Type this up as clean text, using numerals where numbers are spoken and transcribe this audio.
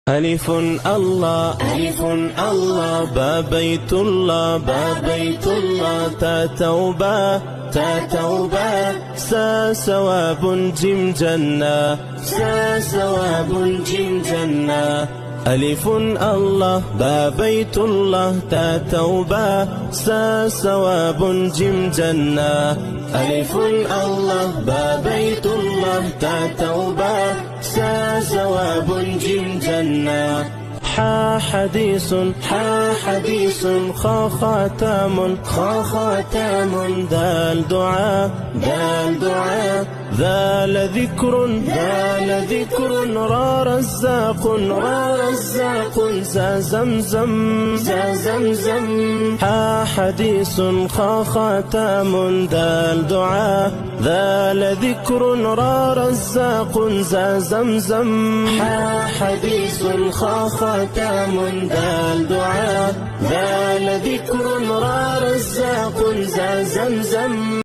ألف الله ألف الله با بيت الله با بيت الله تا توبة تا توبة سا ثواب جيم جنة سا ثواب جيم جنة ألف الله با بيت الله تا توبة سا ثواب جيم جنة ألف الله با بيت الله تا توبة سا ثواب جيم جنة حا حديث خا خاتم دال دعاء ذال ذكر را رزاق زا زمزم حا حديث خا خاتم دال دعاء ذال ذكر را رزاق زا زمزم حا حديث خا خاتم دال دعاء ذال ذكر را رزاق زا زمزم